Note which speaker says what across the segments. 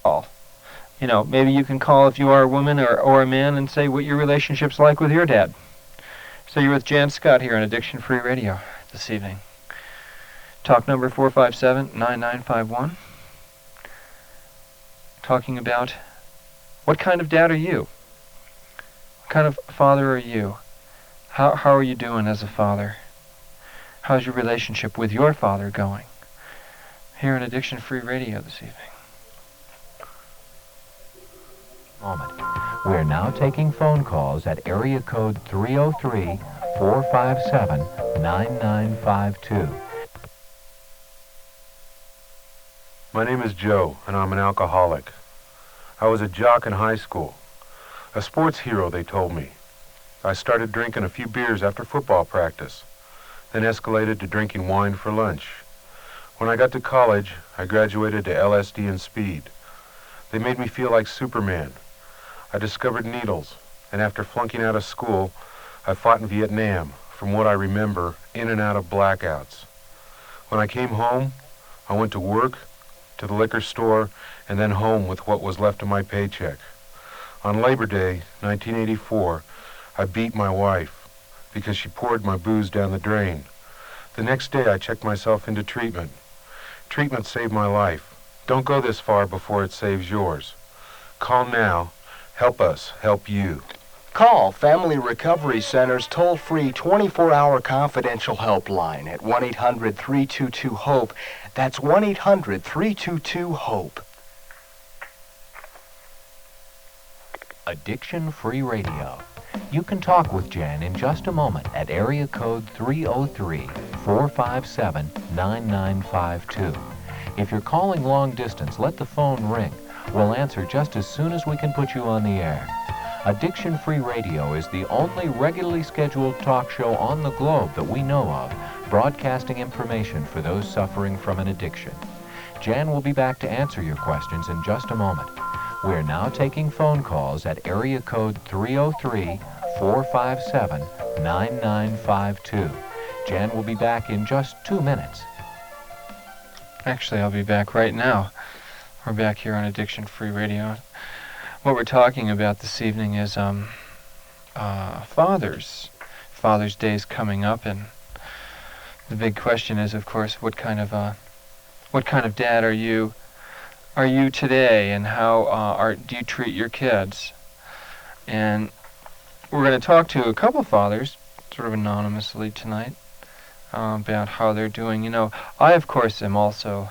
Speaker 1: call. Maybe you can call if you are a woman or a man and say what your relationship's like with your dad. So you're with Jann Scott here on Addiction Free Radio this evening. Talk number 457-9951. Talking about what kind of dad are you? What kind of father are you? How are you doing as a father? How's your relationship with your father going? Here on Addiction Free Radio this evening.
Speaker 2: We're now taking phone calls at area code 303-457-9952.
Speaker 3: My name is Joe, and I'm an alcoholic. I was a jock in high school. A sports hero, they told me. I started drinking a few beers after football practice, then escalated to drinking wine for lunch. When I got to college, I graduated to LSD and speed. They made me feel like Superman. I discovered needles, and after flunking out of school, I fought in Vietnam, from what I remember, in and out of blackouts. When I came home, I went to work, to the liquor store, and then home with what was left of my paycheck. On Labor Day, 1984, I beat my wife because she poured my booze down the drain. The next day, I checked myself into treatment. Treatment saved my life. Don't go this far before it saves yours. Call now. Help us help you.
Speaker 4: Call Family Recovery Center's toll-free 24-hour confidential helpline at 1-800-322-HOPE. That's 1-800-322-HOPE.
Speaker 2: Addiction Free Radio. You can talk with Jan in just a moment at area code 303-457-9952. If you're calling long distance, let the phone ring. We'll answer just as soon as we can put you on the air. Addiction Free Radio is the only regularly scheduled talk show on the globe that we know of, broadcasting information for those suffering from an addiction. Jan will be back to answer your questions in just a moment. We're now taking phone calls at area code 303-457-9952. Jan will be back in just 2 minutes.
Speaker 1: Actually, I'll be back right now. We're back here on Addiction Free Radio. What we're talking about this evening is fathers. Father's Day's coming up, and the big question is, of course, what kind of dad are you today, and how do you treat your kids? And we're going to talk to a couple fathers, sort of anonymously tonight, about how they're doing. I, of course, am also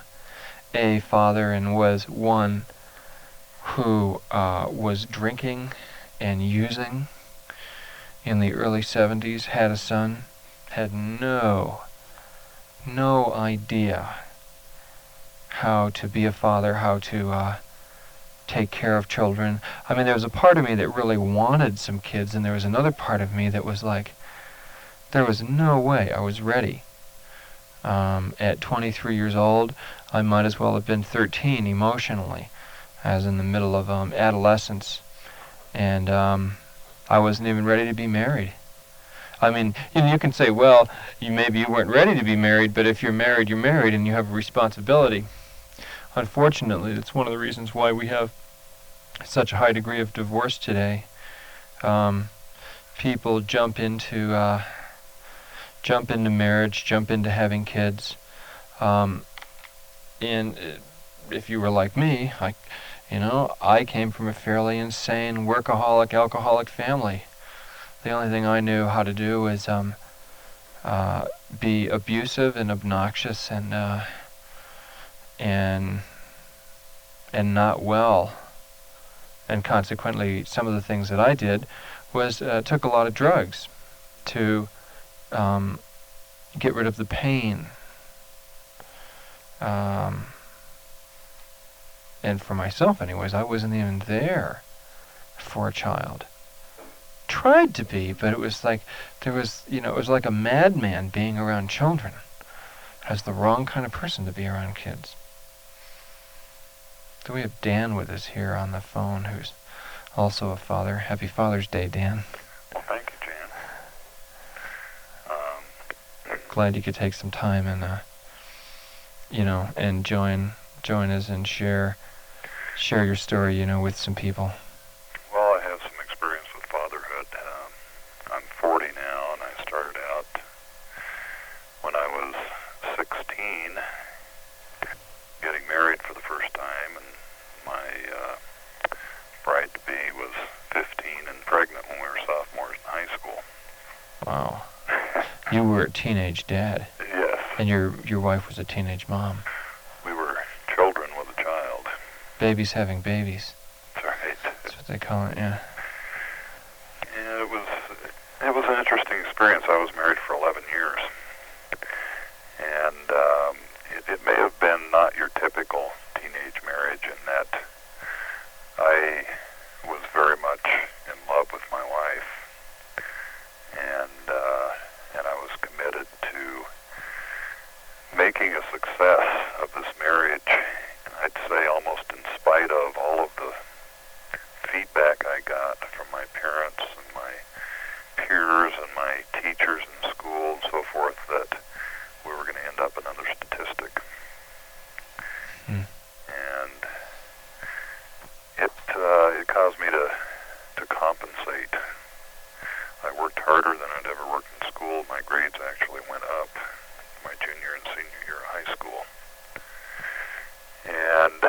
Speaker 1: a father and was one who was drinking and using in the early 70s, had a son, had no idea how to be a father, how to take care of children. I mean, there was a part of me that really wanted some kids, and there was another part of me that was like, there was no way I was ready. At 23 years old, I might as well have been 13 emotionally. I was in the middle of adolescence, and I wasn't even ready to be married. I mean, you can say, well, maybe you weren't ready to be married, but if you're married, you're married, and you have a responsibility. Unfortunately, that's one of the reasons why we have such a high degree of divorce today. People jump into marriage, jump into having kids, and if you were like me, I came from a fairly insane workaholic, alcoholic family. The only thing I knew how to do was be abusive and obnoxious and not well. And consequently, some of the things that I did was took a lot of drugs to get rid of the pain. And for myself, anyways, I wasn't even there for a child. Tried to be, but it was like it was like a madman being around children. I was the wrong kind of person to be around kids. So we have Dan with us here on the phone, who's also a father. Happy Father's Day, Dan.
Speaker 5: Well, thank you, Jan.
Speaker 1: Glad you could take some time and and join us and share share your story, with some people.
Speaker 5: Well, I have some experience with fatherhood. I'm 40 now, and I started out when I was 16, getting married for the first time, and my bride-to-be was 15 and pregnant when we were sophomores in high school.
Speaker 1: Wow. You were a teenage dad.
Speaker 5: Yes.
Speaker 1: And your wife was a teenage mom.
Speaker 5: We were children with a child.
Speaker 1: Babies having babies.
Speaker 5: That's right.
Speaker 1: That's what they call it, yeah.
Speaker 5: Yeah, it was an interesting experience. I was married for 11 years. And it may have been not your typical teenage marriage in that I was very much in love with my wife. And I was committed to making a success of this marriage. And I'd say almost in spite of all of the feedback I got from my parents and my peers and my teachers in school and so forth, that we were going to end up another statistic. And it caused me to compensate. I worked harder than I'd ever worked in school. My grades actually went up my junior and senior year of high school. And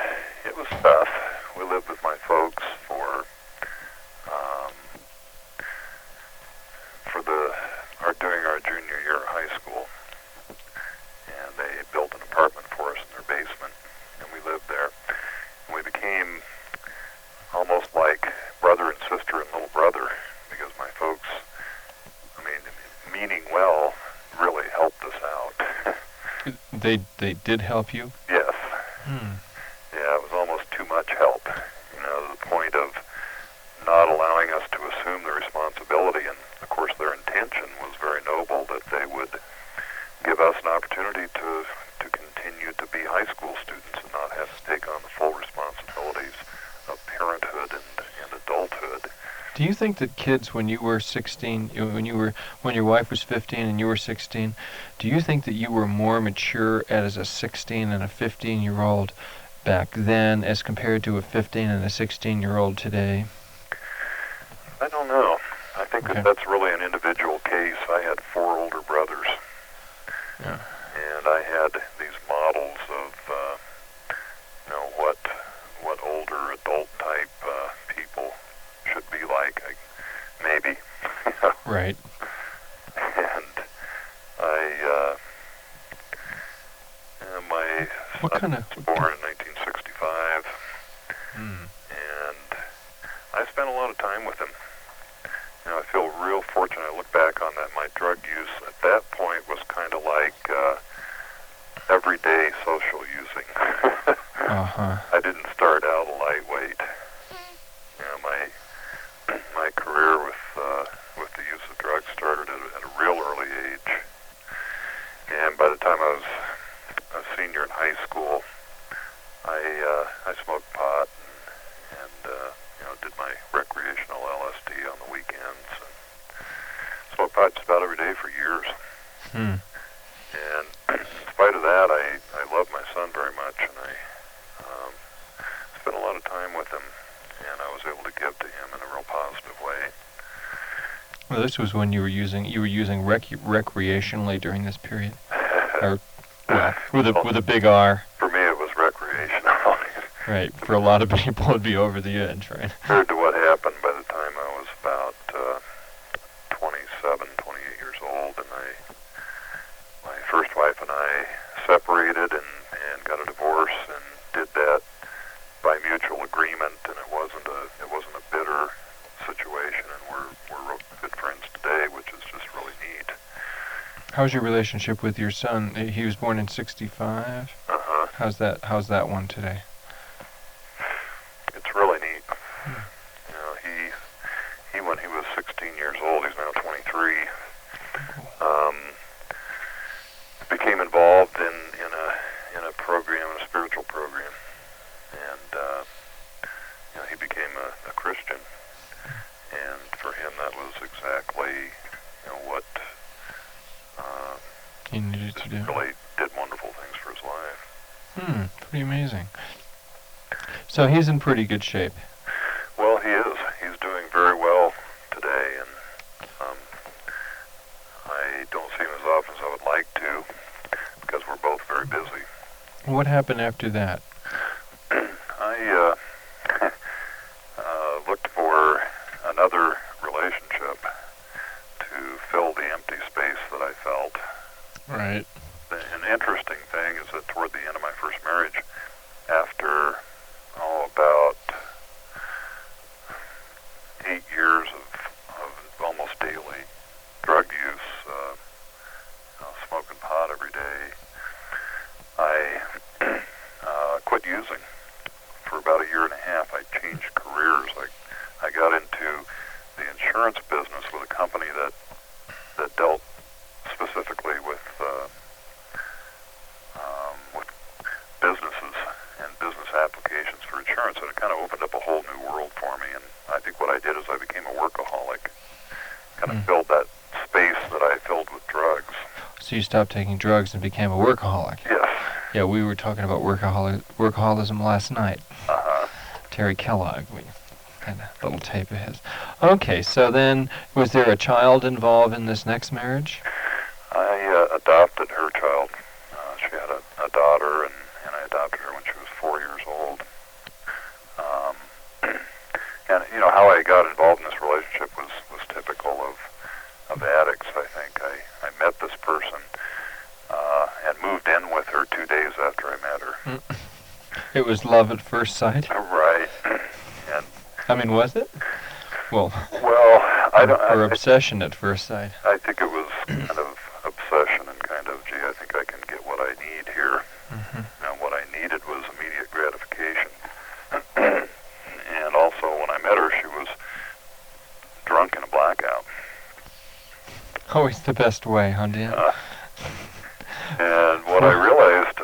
Speaker 5: it was tough. We lived with my folks during our junior year of high school. And they built an apartment for us in their basement, and we lived there. And we became almost like brother and sister and little brother, because my folks, meaning well, really helped us out.
Speaker 1: They did help you?
Speaker 5: Yes. Yeah, it was almost too much help, to the point of not allowing us to assume the responsibility. And of course their intention was very noble, that they would give us an opportunity to continue to be high school students and not have to take on the full responsibilities of parenthood and adulthood.
Speaker 1: Do you think that kids, when you were 16, when your wife was 15 and you were 16, do you think that you were more mature as a 16 and a 15-year-old back then as compared to a 15 and a 16-year-old today?
Speaker 5: I don't know. I think that's really an individual case. I had 4 older brothers.
Speaker 1: Yeah.
Speaker 5: And I had these models of, what older adult type people should be like. Maybe.
Speaker 1: Right.
Speaker 5: And my son was born in 1965. And I spent a lot of time with him. I feel real fortunate. I look back on that. My drug use at that point was kind of like everyday social using. I didn't start out a lightweight. My career with the use of drugs started at a real early age. And by the time I was a senior in high school, I smoked pot and did my recreational LSD on the weekends. And smoked pot just about every day for years. And in spite of that, I love my son very much, and I spent a lot of time with him, and I was able to give to him in a real positive way.
Speaker 1: Well, this was when you were using recreationally during this period, or with a big R.
Speaker 5: For me, it was recreational.
Speaker 1: Right. For a lot of people, it'd be over the edge, right?
Speaker 5: Compared to what happened by the time I was about 27, 28 years old, and my first wife and I separated and got a divorce, and did that by mutual agreement, and it wasn't a bitter situation, and we're real good friends today, which is just really neat.
Speaker 1: How's your relationship with your son? He was born in 65. How's that one today?
Speaker 5: It's really neat. He when he was 16 years old, he's now 23. Became involved in a program, a spiritual program, and he became a Christian. And for him, that was exactly what
Speaker 1: he needed to do.
Speaker 5: Really did wonderful things for his life.
Speaker 1: Pretty amazing. So he's in pretty good shape.
Speaker 5: Well, he is. He's doing very well today, and I don't see him as often as I would like to because we're both very busy.
Speaker 1: What happened after that?
Speaker 5: I looked for another relationship to fill the empty space that I felt.
Speaker 1: Right.
Speaker 5: An interesting thing is that toward the end of my first marriage, after about 8 years of almost daily drug use, smoking pot every day, I quit using. For about 1.5 years, I changed careers. I got into the insurance business with a company that dealt specifically with businesses and business applications for insurance, and it kind of opened up a whole new world for me. And I think what I did is I became a workaholic, kind of filled that space that I filled with drugs.
Speaker 1: So you stopped taking drugs and became a workaholic.
Speaker 5: Yes.
Speaker 1: Yeah, we were talking about workaholism last night.
Speaker 5: Uh-huh.
Speaker 1: Terry Kellogg, we had a little tape of his. Okay, so then was there a child involved in this next marriage?
Speaker 5: I adopted her child. She had a daughter, and I adopted her when she was 4 years old. And you know how I got involved in this relationship was typical of addicts. I think I met this person and moved in with her 2 days after I met her.
Speaker 1: It was love at first sight.
Speaker 5: Right. And
Speaker 1: I mean, was it? Well,
Speaker 5: I don't.
Speaker 1: or obsession at first sight.
Speaker 5: I think it was kind of obsession and kind of, gee, I think I can get what I need here. And what I needed was immediate gratification. And also, when I met her, she was drunk in a blackout.
Speaker 1: Always the best way, huh, Dan?
Speaker 5: And what I realized,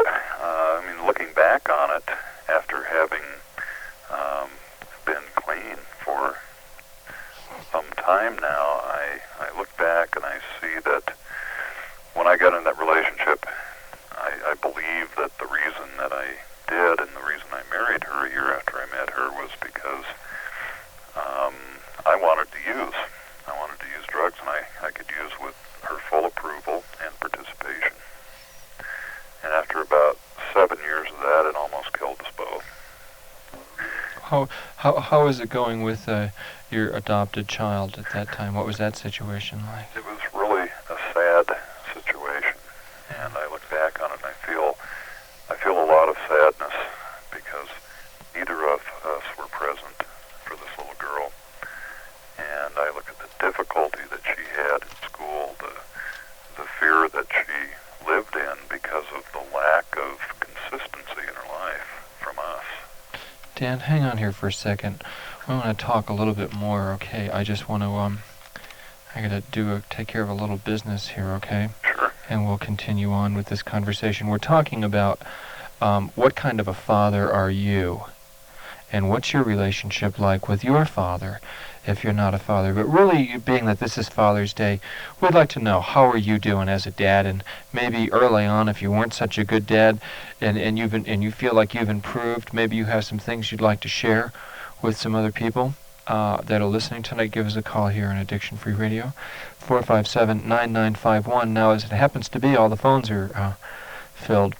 Speaker 5: looking back on it, after having been clean for some time now, I look back and I see that when I got in that relationship, I believe that the reason that I did and the reason I married her a year after I met her was because I wanted to use. I wanted to use drugs, and I could use with her full approval and participation. And after about 7 years of that, it almost killed us both.
Speaker 1: How is it going with your adopted child at that time? What was that situation like?
Speaker 5: It was really a sad situation, and I look back on it and I feel a lot of sadness because neither of us were present for this little girl. And I look at the difficulty that she had at school, the fear that she lived in because of the lack of consistency in her life from us.
Speaker 1: Dan, hang on here for a second. We want to talk a little bit more, okay? I just want to, I gotta take care of a little business here, okay?
Speaker 5: Sure.
Speaker 1: And we'll continue on with this conversation. We're talking about what kind of a father are you? And what's your relationship like with your father if you're not a father? But really, being that this is Father's Day, we'd like to know, how are you doing as a dad? And maybe early on, if you weren't such a good dad and you feel like you've improved, maybe you have some things you'd like to share with some other people that are listening tonight. Give us a call here on Addiction Free Radio, 457-9951. Now, as it happens to be, all the phones are filled.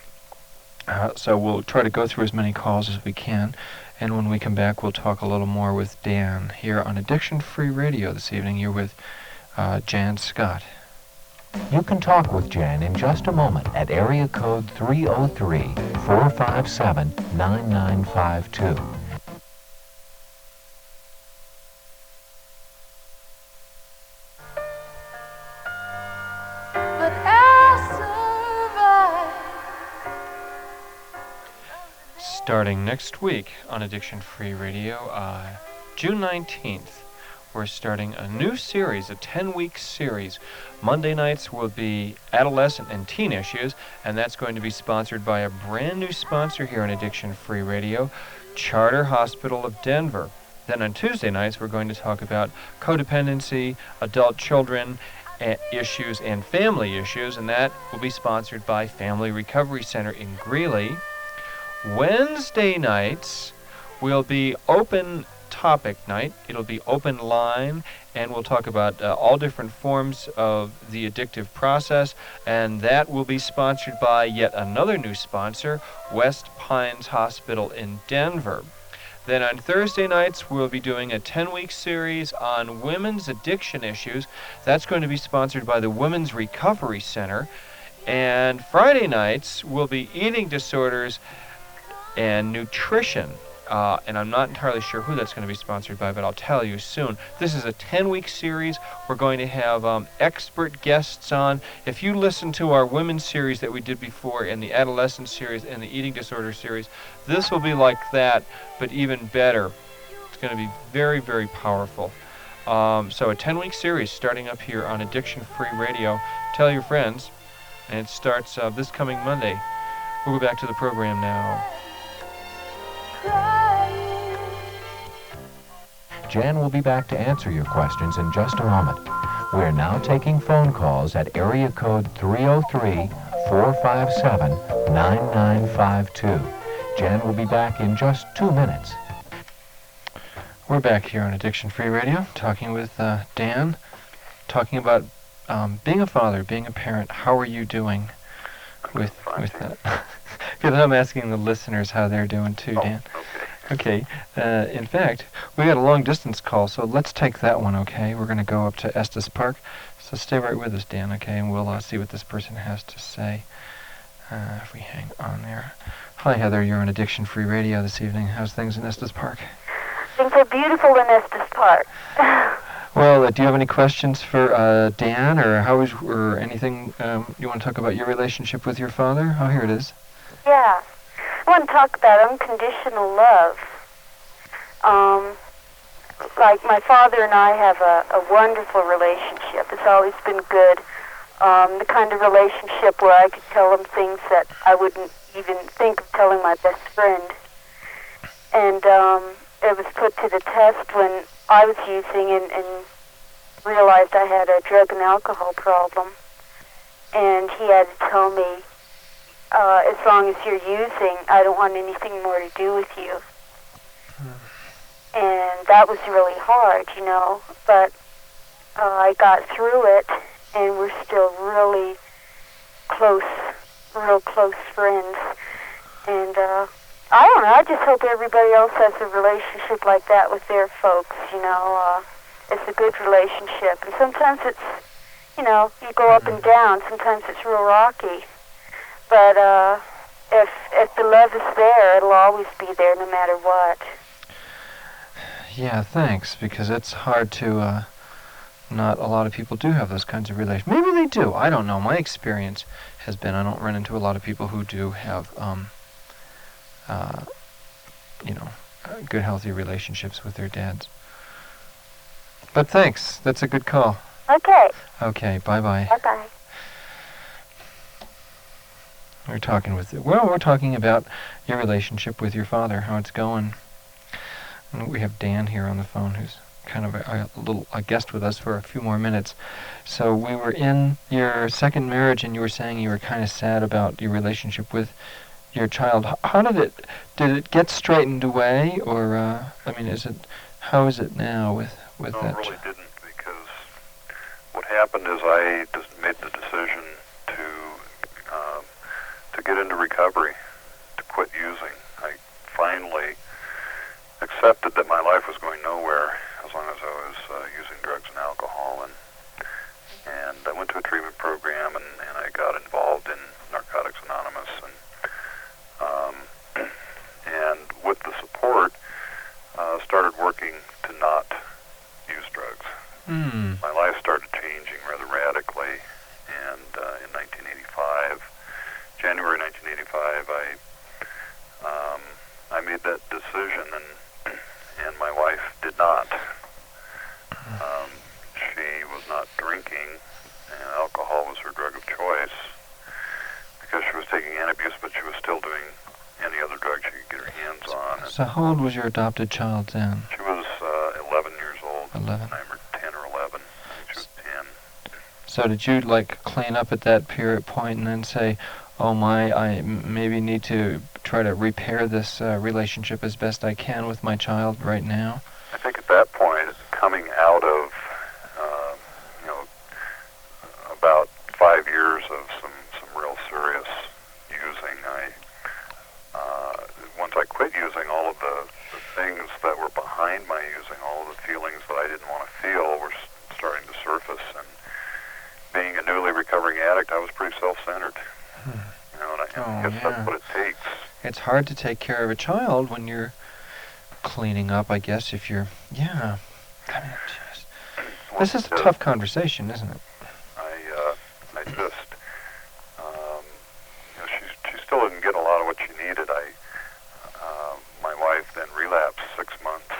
Speaker 1: So we'll try to go through as many calls as we can. And when we come back, we'll talk a little more with Dan here on Addiction Free Radio this evening. You're with Jann Scott.
Speaker 2: You can talk with Jann in just a moment at area code 303-457-9952.
Speaker 1: Starting next week on Addiction Free Radio, June 19th, we're starting a new series, a 10-week series. Monday nights will be adolescent and teen issues, and that's going to be sponsored by a brand new sponsor here on Addiction Free Radio, Charter Hospital of Denver. Then on Tuesday nights, we're going to talk about codependency, adult children issues, and family issues, and that will be sponsored by Family Recovery Center in Greeley. Wednesday nights, will be open topic night. It'll be open line, and we'll talk about all different forms of the addictive process, and that will be sponsored by yet another new sponsor, West Pines Hospital in Denver. Then on Thursday nights, we'll be doing a 10-week series on women's addiction issues. That's going to be sponsored by the Women's Recovery Center. And Friday nights will be eating disorders and nutrition. And I'm not entirely sure who that's going to be sponsored by, but I'll tell you soon. This is a 10-week series. We're going to have expert guests on. If you listen to our women's series that we did before, and the adolescent series and the eating disorder series, this will be like that, but even better. It's going to be very, very powerful. So a 10-week series starting up here on Addiction Free Radio. Tell your friends. And it starts this coming Monday. We'll go back to the program now.
Speaker 2: Jann will be back to answer your questions in just a moment. We're now taking phone calls at area code 303-457-9952. Jann will be back in just 2 minutes.
Speaker 1: We're back here on Addiction Free Radio, talking with Dan, talking about being a father, being a parent. How are you doing with that? Because I'm asking the listeners how they're doing too, Dan. Okay. In fact, we got a long distance call, so let's take that one, okay? We're going to go up to Estes Park. So stay right with us, Dan, okay? And we'll see what this person has to say if we hang on there. Hi, Heather. You're on Addiction Free Radio this evening. How's things in Estes Park?
Speaker 6: Things are beautiful in Estes Park.
Speaker 1: Well, do you have any questions for Dan, or anything you want to talk about your relationship with your father? Oh, here it is.
Speaker 6: Yeah. I want to talk about unconditional love. Like my father and I have a wonderful relationship. It's always been good. The kind of relationship where I could tell him things that I wouldn't even think of telling my best friend. And it was put to the test when I was using and realized I had a drug and alcohol problem. And he had to tell me, as long as you're using, I don't want anything more to do with you. And that was really hard, you know, but I got through it, and we're still really close, real close friends. And I don't know, I just hope everybody else has a relationship like that with their folks, you know. It's a good relationship. And sometimes it's, you know, you go up and down. Sometimes it's real rocky. But if the love is there, it'll always be there no matter what.
Speaker 1: Yeah, thanks, because it's hard to, not a lot of people do have those kinds of relations. Maybe they do, I don't know. My experience has been I don't run into a lot of people who do have, good, healthy relationships with their dads. But thanks, that's a good call.
Speaker 6: Okay.
Speaker 1: Okay, bye-bye.
Speaker 6: Bye-bye.
Speaker 1: We're talking about your relationship with your father, how it's going. And we have Dan here on the phone, who's kind of a guest with us for a few more minutes. So we were in your second marriage, and you were saying you were kind of sad about your relationship with your child. How did it get straightened away, or how is it now with
Speaker 5: No,
Speaker 1: that?
Speaker 5: it really didn't, because what happened is I just made the decision to get into recovery, to quit using. I finally accepted that my life was going nowhere as long as I was using drugs and alcohol, and I went to a treatment program, and I got involved in Narcotics Anonymous, and with the support, started working to not use drugs. My life started changing rather radically, and in 1985, January 1985, I made that decision, and my wife did not. She was not drinking, and alcohol was her drug of choice, because she was taking antabuse, but she was still doing any other drug she could get her hands on.
Speaker 1: So how old was your adopted child then?
Speaker 5: She was 11 years old.
Speaker 1: 11.
Speaker 5: I remember 10 or 11. I think she was 10.
Speaker 1: So did you clean up at that point and then say, oh my, I maybe need to try to repair this relationship as best I can with my child right now?
Speaker 5: I think at that point, it's coming out of, you know, about 5 years of some real serious using. Once I quit using, all of the things that were behind my using, all of the feelings that I didn't want to feel were starting to surface. And being a newly recovering addict, I was pretty self-centered. You know, and I guess that's what it takes.
Speaker 1: It's hard to take care of a child when you're cleaning up, I guess, if you're, I mean, this is a tough conversation, isn't it?
Speaker 5: I just, you know, she still didn't get a lot of what she needed. My wife then relapsed 6 months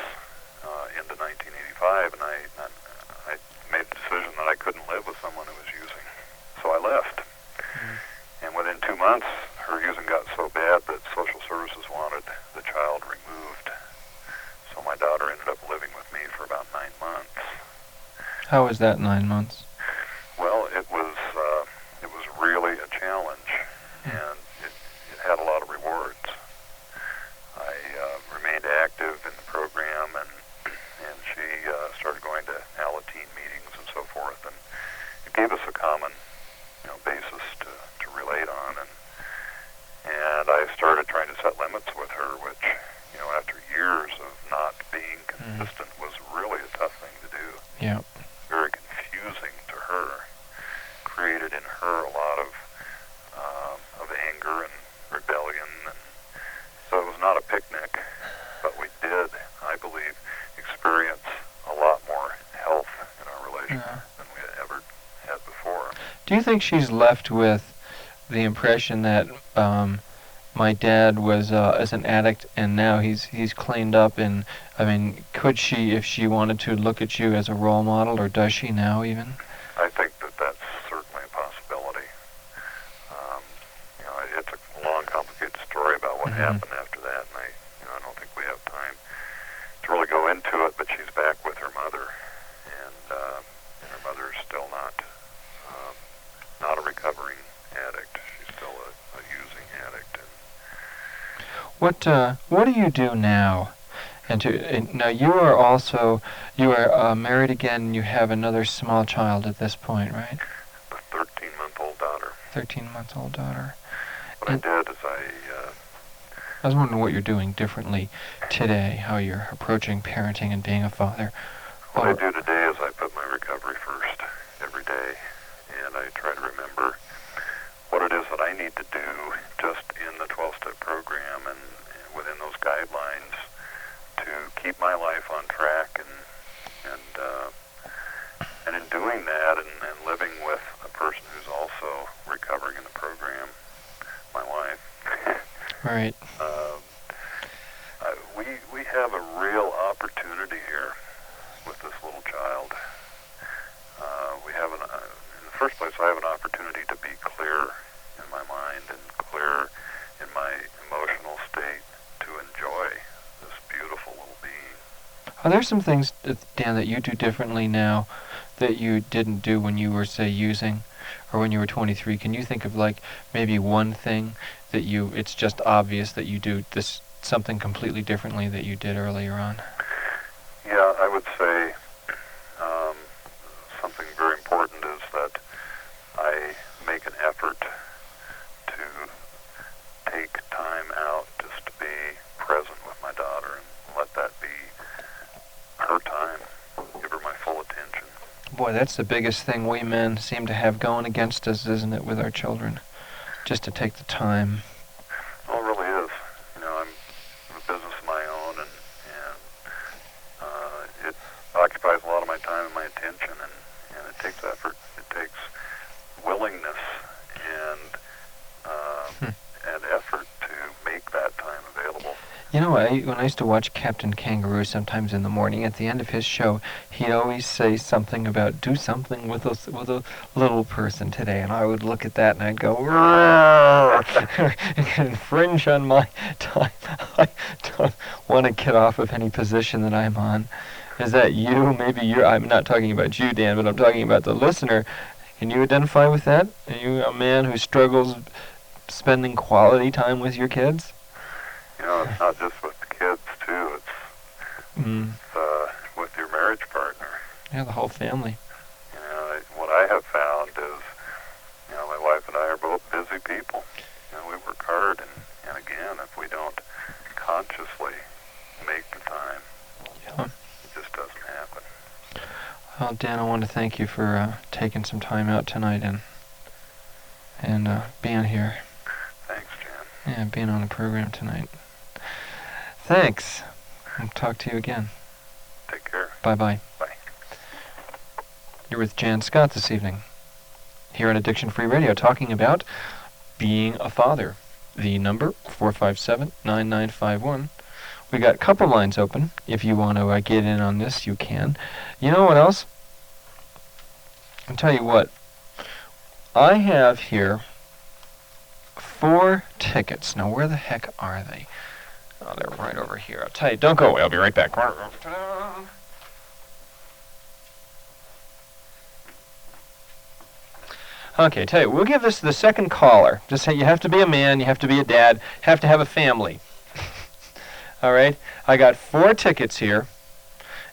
Speaker 5: into 1985, and I made the decision that I couldn't live with someone who was using, so I left. And within 2 months, her using got so bad that social services wanted the child removed. So my daughter ended up living with me for about 9 months.
Speaker 1: How was that 9 months?
Speaker 5: Well, it was really a challenge, and it had a lot of rewards. I remained active in the program, and she started going to Alateen meetings and so forth, and it gave us a common, you know, basis to relate on, and I started trying to set limits with her, which, you know, after years of not being consistent was really a tough thing to do.
Speaker 1: Yeah.
Speaker 5: Very confusing to her. Created in her a lot of anger and rebellion, and so it was not a picnic, but we did, I believe, experience a lot more health in our relationship than we had ever had before.
Speaker 1: Do you think she's left with the impression that my dad was as an addict and now he's cleaned up, and I mean, could she, if she wanted to, look at you as a role model, or does she now even?
Speaker 5: I think that's certainly a possibility. You know, it's a long, complicated story about what happened after that, and I don't think we have time to really go into it. But she's back with her mother, and her mother is still not a recovering addict. She's still a using addict. And
Speaker 1: What do you do now? And now you are married again, and you have another small child at this point, right?
Speaker 5: A 13-month-old daughter.
Speaker 1: 13-month-old daughter.
Speaker 5: What I did is
Speaker 1: I was wondering what you're doing differently today, how you're approaching parenting and being a father.
Speaker 5: What I do today is I put my recovery first every day, and I try to remember what it is that I need to do just in the 12-step program and within those guidelines to keep my life on track, and in doing that and living with a person who's also recovering in the program, my wife.
Speaker 1: Right.
Speaker 5: We have a real opportunity here with this little child. We have in the first place, I have an opportunity to be clear in my mind and clear in my emotional state to enjoy this beautiful little being.
Speaker 1: Are there some things, Dan, that you do differently now that you didn't do when you were, say, using, or when you were 23? Can you think of, like, maybe one thing that it's just obvious that you do this something completely differently that you did earlier on?
Speaker 5: Yeah, I would say something very important is that I make an effort to take time out just to be present with my daughter and let that be her time, give her my full attention.
Speaker 1: Boy, that's the biggest thing we men seem to have going against us, isn't it, with our children? Just to take the time.
Speaker 5: Well, it really is. You know, I'm in a business of my own, and it occupies a lot of my time and my attention, and it takes effort. It takes willingness and effort to make that time available.
Speaker 1: You know, when I used to watch Captain Kangaroo sometimes in the morning, at the end of his show, he'd always say something about, do something with a little person today, and I would look at that and I'd go, infringe on my time. I don't want to get off of any position that I'm on. Is that you? Maybe you're, I'm not talking about you, Dan, but I'm talking about the listener. Can you identify with that? Are you a man who struggles spending quality time with your kids?
Speaker 5: it's not just with the kids, too. It's with your marriage partner.
Speaker 1: Yeah, the whole family.
Speaker 5: You know, what I have found is, you know, my wife and I are both busy people. You know, we work hard, and again, if we don't consciously make the time,
Speaker 1: Yeah.
Speaker 5: it just doesn't happen.
Speaker 1: Well, Dan, I want to thank you for taking some time out tonight and being here.
Speaker 5: Thanks, Jan.
Speaker 1: Yeah, being on the program tonight. Thanks. I'll talk to you again.
Speaker 5: Take care.
Speaker 1: Bye-bye.
Speaker 5: Bye.
Speaker 1: You're with Jann Scott this evening, here on Addiction Free Radio, talking about being a father. The number, 457-9951. We got a couple lines open. If you want to get in on this, you can. You know what else? I'll tell you what. I have here 4 tickets. Now, where the heck are they? Oh, they're right over here. I'll tell you, don't go away. I'll be right back. Ta-da! Okay, tell you, we'll give this to the second caller. Just say you have to be a man, you have to be a dad, have to have a family. All right? I got 4 tickets here,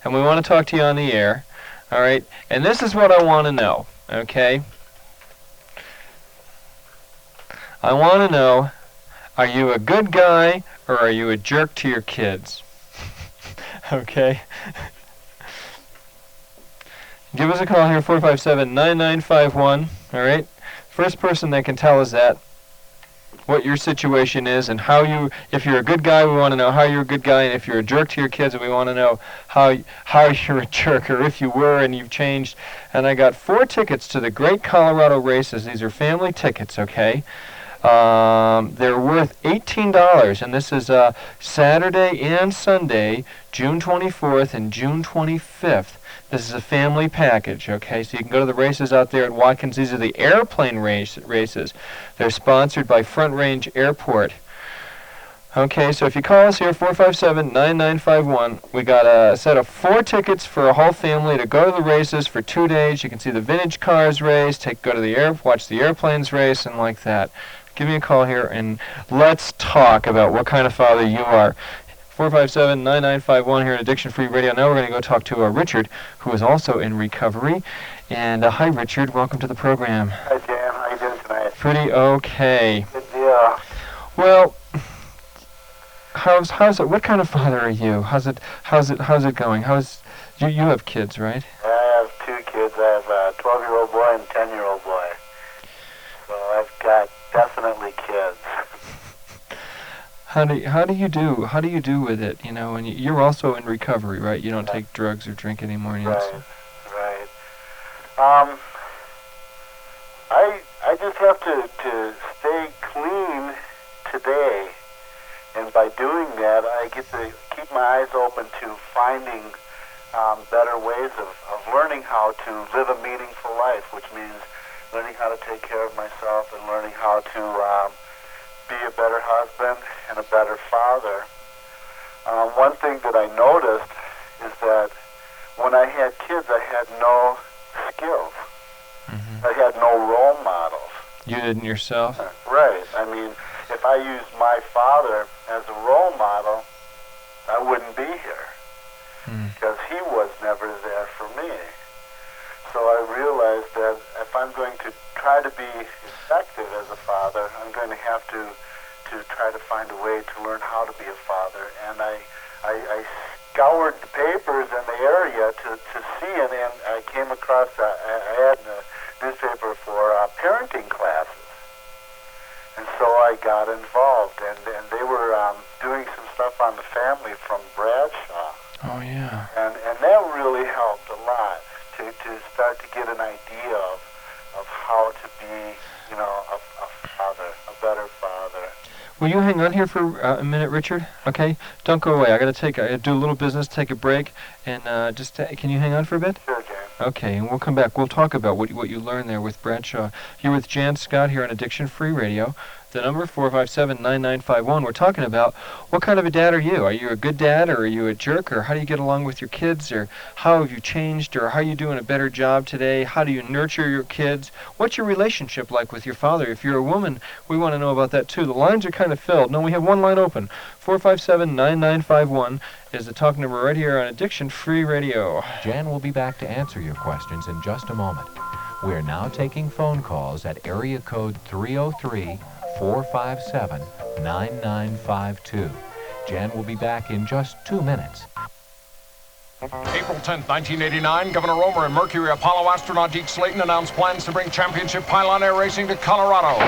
Speaker 1: and we want to talk to you on the air. All right? And this is what I want to know, okay? I want to know, are you a good guy or are you a jerk to your kids? Okay? Give us a call here, 457-9951, all right? First person that can tell us that, what your situation is, and how you, if you're a good guy, we want to know how you're a good guy, and if you're a jerk to your kids, we want to know how you're a jerk, or if you were and you've changed. And I got 4 tickets to the Great Colorado Races. These are family tickets, okay? They're worth $18, and this is Saturday and Sunday, June 24th and June 25th. This is a family package, okay? So you can go to the races out there at Watkins. These are the airplane races. They're sponsored by Front Range Airport. Okay, so if you call us here, 457-9951, we got a set of 4 tickets for a whole family to go to the races for 2 days. You can see the vintage cars race, go to the watch the airplanes race, and like that. Give me a call here, and let's talk about what kind of father you are. 457-9951 here at Addiction Free Radio. Now we're going to go talk to Richard, who is also in recovery. And hi, Richard. Welcome to the program.
Speaker 7: Hi, Jan. How you doing tonight?
Speaker 1: Pretty okay.
Speaker 7: Good deal.
Speaker 1: Well, how's it? What kind of father are you? How's it going? You have kids, right?
Speaker 7: I have 2 kids. I have a 12-year-old boy and a 10-year-old boy. So I've got definitely kids.
Speaker 1: How do you do with it? You know, and you're also in recovery, right? You don't take drugs or drink anymore.
Speaker 7: Right. I just have to stay clean today, and by doing that, I get to keep my eyes open to finding better ways of learning how to live a meaningful life, which means learning how to take care of myself and learning how to be a better husband and a better father. One thing that I noticed is that when I had kids, I had no skills.
Speaker 1: Mm-hmm.
Speaker 7: I had no role models.
Speaker 1: You didn't yourself?
Speaker 7: Right. I mean, if I used my father as a role model, I wouldn't be here because he was never there for me. So I realized that if I'm going to try to be effective as a father, I'm going to have to try to find a way to learn how to be a father. And I scoured the papers in the area to see, and I came across an ad in the newspaper for parenting classes. And so I got involved, and they were doing some stuff on the family from Bradshaw.
Speaker 1: Oh, yeah.
Speaker 7: And that really helped a lot to start to get an idea of how to be, you know, a father, a better father.
Speaker 1: Will you hang on here for a minute, Richard? Okay? Don't go away. I got to do a little business, take a break, and can you hang on for a bit?
Speaker 7: Sure, Jan.
Speaker 1: Okay, and we'll come back. We'll talk about what you learned there with Bradshaw. You're with Jann Scott here on Addiction Free Radio. The number, 457-9951. We're talking about what kind of a dad are you? Are you a good dad, or are you a jerk, or how do you get along with your kids, or how have you changed, or how are you doing a better job today? How do you nurture your kids? What's your relationship like with your father? If you're a woman, we want to know about that too. The lines are kind of filled. No, we have one line open. 457-9951 is the talk number right here on Addiction Free Radio.
Speaker 2: Jann will be back to answer your questions in just a moment. We are now taking phone calls at area code 303-457-9952. Jann will be back in just 2 minutes.
Speaker 8: April 10th, 1989, Governor Romer and Mercury Apollo astronaut Deke Slayton announced plans to bring championship pylon air racing to Colorado.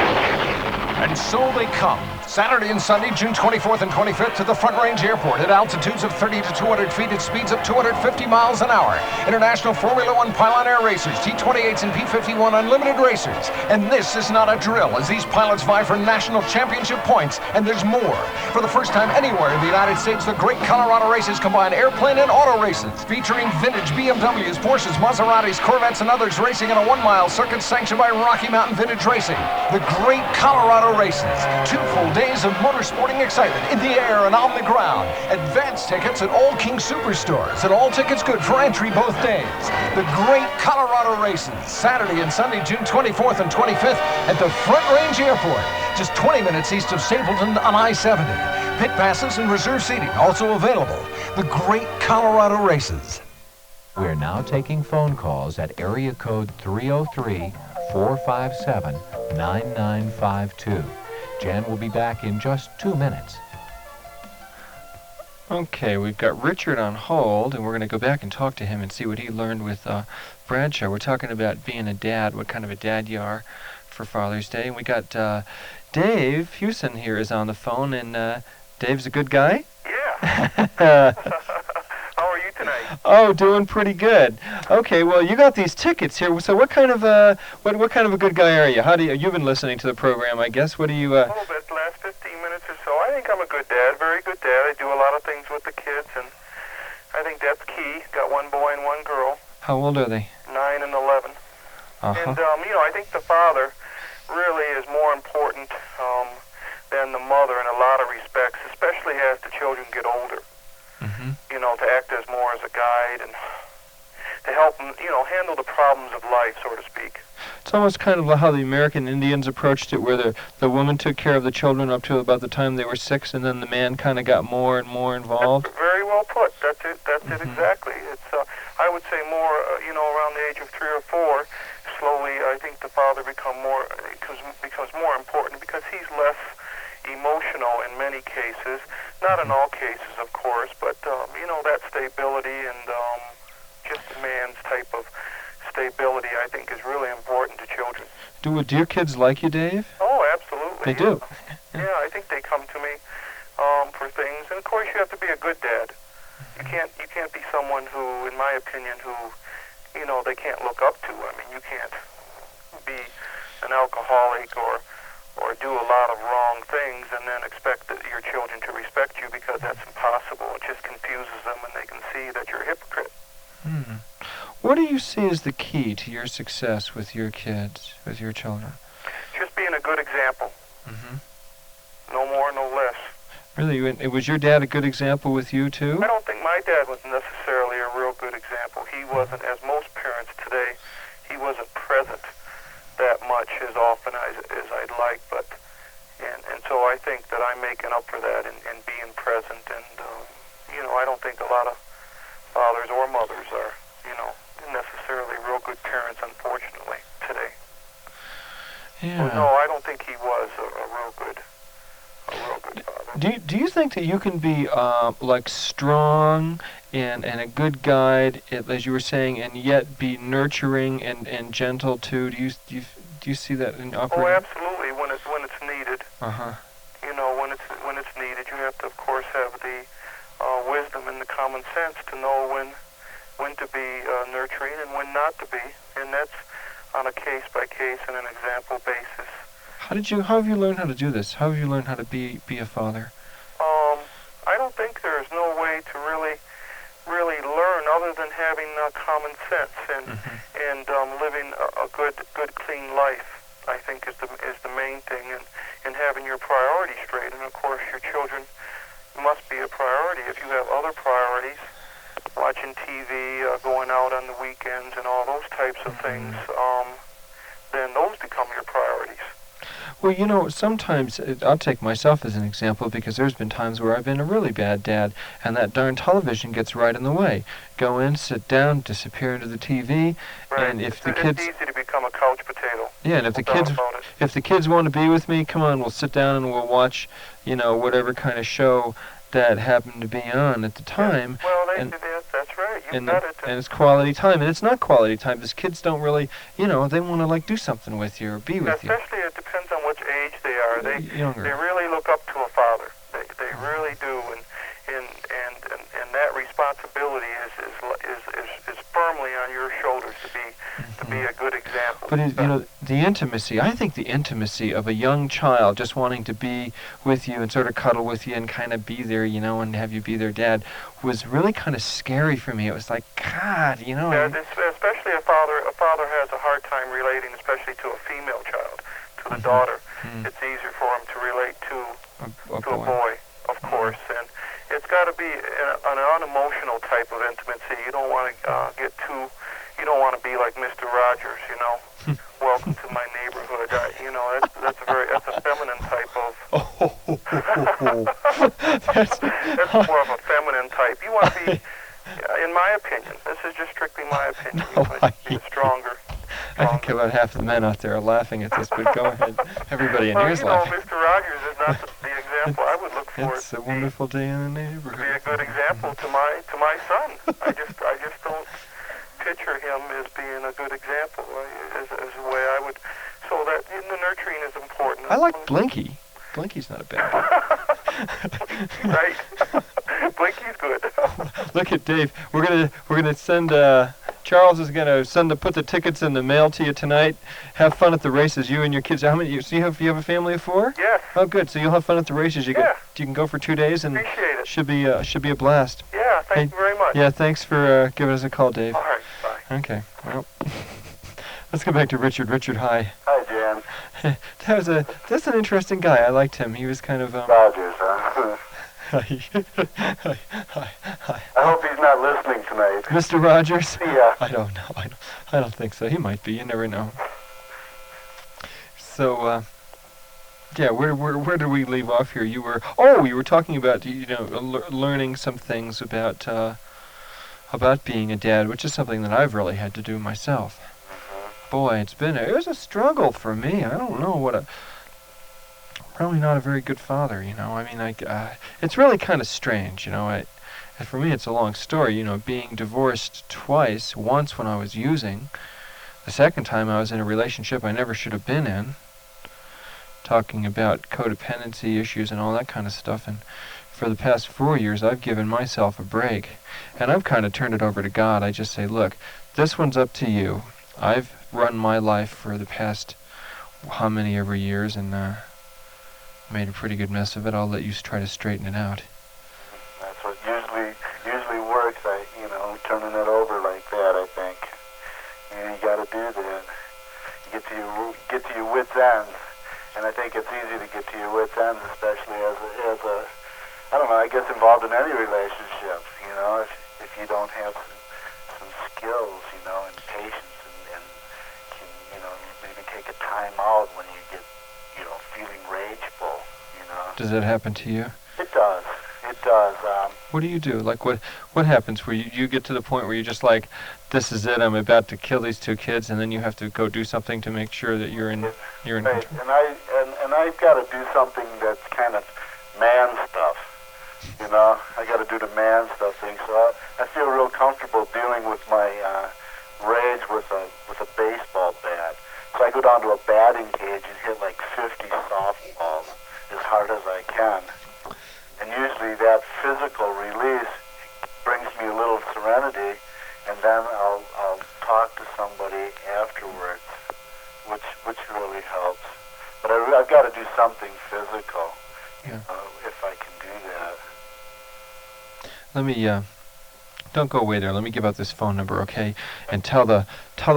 Speaker 8: And so they come. Saturday and Sunday, June 24th and 25th, to the Front Range Airport at altitudes of 30 to 200 feet at speeds of 250 miles an hour. International Formula One pylon air racers, T28s and P51 unlimited racers. And this is not a drill, as these pilots vie for national championship points, and there's more. For the first time anywhere in the United States, the Great Colorado Races combine airplane and auto races, featuring vintage BMWs, Porsches, Maseratis, Corvettes, and others racing in a 1-mile circuit sanctioned by Rocky Mountain Vintage Racing. The Great Colorado Races. 2 full days of motorsporting excitement in the air and on the ground. Advance tickets at all King Superstores, and all tickets good for entry both days. The Great Colorado Races, Saturday and Sunday, June 24th and 25th at the Front Range Airport, just 20 minutes east of Stapleton on I-70. Pit passes and reserve seating also available. The Great Colorado Races.
Speaker 2: We're now taking phone calls at area code 303-457-9952. Jann will be back in just 2 minutes.
Speaker 1: Okay, we've got Richard on hold, and we're going to go back and talk to him and see what he learned with Bradshaw. We're talking about being a dad, what kind of a dad you are for Father's Day. And we got Dave Hewson here is on the phone, and Dave's a good guy?
Speaker 5: Yeah. How are you tonight?
Speaker 1: Oh, doing pretty good. Okay, well, you got these tickets here. So what kind of a good guy are you? You've been listening to the program, I guess. What do you
Speaker 5: A little bit, the last 15 minutes or so. I think I'm a good dad, very good dad. I do a lot of things with the kids, and I think that's key. Got 1 boy and 1 girl.
Speaker 1: How old are they?
Speaker 5: 9 and 11.
Speaker 1: Uh-huh.
Speaker 5: And I think the father really is more important than the mother in a lot of respects, especially as the children get older.
Speaker 1: Mm-hmm.
Speaker 5: To act as more as a guide and to help them, handle the problems of life, so to speak.
Speaker 1: It's almost kind of how the American Indians approached it, where the woman took care of the children up to about the time they were 6, and then the man kind of got more and more involved.
Speaker 5: That's very well put. That's it exactly. It's I would say more, around the age of 3 or 4, slowly I think the father becomes more important because he's less emotional in many cases, not in all cases, of course, but that stability and just a man's type of stability, I think, is really important to children.
Speaker 1: Do your kids like you, Dave?
Speaker 5: Oh, absolutely.
Speaker 1: They do.
Speaker 5: Yeah, I think they come to me for things, and of course you have to be a good dad. You can't be someone who, in my opinion, who they can't look up to. I mean, you can't be an alcoholic or do a lot of wrong things and then expect that your children to respect you, because that's impossible. It just confuses them, and they can see that you're a hypocrite.
Speaker 1: What do you see as the key to your success with your kids, with your children?
Speaker 5: Just being a good example.
Speaker 1: Mm-hmm.
Speaker 5: No more, no less.
Speaker 1: Really? Was your dad a good example with you, too?
Speaker 5: I don't think my dad was necessarily a real good example. He wasn't, as most parents today, he wasn't present that much as often as I'd like, and so I think that I'm making up for that in being present, and I don't think a lot of fathers or mothers are necessarily real good parents, unfortunately, today.
Speaker 1: Yeah.
Speaker 5: No, I don't think he was a real good father.
Speaker 1: Do you think that you can be strong and a good guide, as you were saying, and yet be nurturing and gentle too? Do you see that in operating?
Speaker 5: Oh, absolutely. When it's needed.
Speaker 1: Uh-huh.
Speaker 5: When it's needed, you have to, of course, have the wisdom and the common sense to know when to be nurturing and when not to be, and that's on a case-by-case and an example basis.
Speaker 1: How have you learned how to do this? How have you learned how to be a father?
Speaker 5: I don't think there's no way to really learn other than having common sense and living a good clean life. I think is the main thing, and
Speaker 9: and having your priorities straight. And of course, your children must be a priority. If you have other priorities, watching TV, going out on the weekends, and all those types of things, then those become your priorities.
Speaker 1: Well, you know, sometimes, I'll take myself as an example, because there's been times where I've been a really bad dad, and that darn television gets right in the way. Go in, sit down, disappear into the TV,
Speaker 9: Right.
Speaker 1: and if the kids...
Speaker 9: It's easy to become a couch potato.
Speaker 1: Yeah, and if the kids want to be with me, come on, we'll sit down and we'll watch, you know, whatever kind of show that happened to be on at the time.
Speaker 9: Yeah. Well, that's right. You got it.
Speaker 1: And it's quality time, and it's not quality time because kids don't really, you know, they want to like do something with you or be with you.
Speaker 9: Especially, it depends on which age they are.
Speaker 1: Younger.
Speaker 9: They really look up to a father. They really do, and that responsibility is firmly on your shoulders to be a good example.
Speaker 1: But you know, the intimacy, I think the intimacy of a young child just wanting to be with you and sort of cuddle with you and kind of be there, you know, and have you be their dad was really kind of scary for me. It was like, God, you know.
Speaker 9: Yeah, especially a father has a hard time relating, especially to a female child, to the daughter. It's easier for him to relate to a boy, of course, and it's got to be an unemotional type of intimacy. You don't want to you don't want to be like Mr. Rogers, you know. Welcome to my neighborhood. You know, that's a feminine type of. That's more of a feminine type. You want to be, in my opinion, this is just strictly my opinion. You want to be stronger.
Speaker 1: I think about half the men out there are laughing at this, but go ahead. Everybody in here is laughing.
Speaker 9: Well, Mr. Rogers is not the example I would look for.
Speaker 1: It's a wonderful day in the neighborhood.
Speaker 9: To be a good example to my son. I just don't picture him as being a good example, as the way I would. So that the nurturing is important.
Speaker 1: I like Blinky. Blinky's not a bad
Speaker 9: guy. Right. Blinky's good.
Speaker 1: Look at Dave. We're gonna send. Charles is gonna put the tickets in the mail to you tonight. Have fun at the races. You and your kids. How many? You have a family of 4?
Speaker 9: Yes.
Speaker 1: Oh, good. So you'll have fun at the races. You can go for 2 days and
Speaker 9: appreciate it.
Speaker 1: Should be a blast.
Speaker 9: Yeah. Thank you very much.
Speaker 1: Yeah. Thanks for giving us a call, Dave.
Speaker 9: All right. Bye.
Speaker 1: Okay. Well, let's go back to Richard. Richard, hi.
Speaker 7: Hi, Jan.
Speaker 1: That's an interesting guy. I liked him. He was kind of
Speaker 7: Rogers, huh?
Speaker 1: Hi.
Speaker 7: I hope he's not listening tonight.
Speaker 1: Mr. Rogers?
Speaker 7: Yeah.
Speaker 1: I don't know. I don't think so. He might be. You never know. So, yeah, where did we leave off here? You were talking about, you know, learning some things about being a dad, which is something that I've really had to do myself. Boy, it was a struggle for me. I don't know probably not a very good father, you know. I mean, it's really kind of strange, you know. For me, it's a long story, you know, being divorced twice, once when I was using, the second time I was in a relationship I never should have been in, talking about codependency issues and all that kind of stuff, and for the past 4 years, I've given myself a break, and I've kind of turned it over to God. I just say, look, this one's up to you. I've run my life for the past how many ever years, and made a pretty good mess of it. I'll let you try to straighten it out.
Speaker 7: That's what usually works. Turning it over like that. I think you got to do that. You get to your wits' ends, and I think it's easy to get to your wits' ends, especially as a I don't know. I guess involved in any relationship. You know, if you don't have some skills, you know, and patience, and can, you know, maybe take a time out when you get, you know, feeling rageful, you know.
Speaker 1: Does that happen to you?
Speaker 7: It does. It does.
Speaker 1: What do you do? Like, what happens where you get to the point where you're just like, this is it, I'm about to kill these 2 kids, and then you have to go do something to make sure that you're in
Speaker 7: right.
Speaker 1: control?
Speaker 7: And I've got to do something that's kind of man stuff. You know, I got to do the man stuff thing. So I feel real comfortable dealing with my rage with a baseball bat. So I go down to a batting cage and hit like 50 softballs as hard as I can. And usually that physical release brings me a little serenity, and then I'll talk to somebody afterwards, which really helps. But I've got to do something physical, if I can do that.
Speaker 1: Let me don't go away there. Let me give out this phone number, okay? And tell the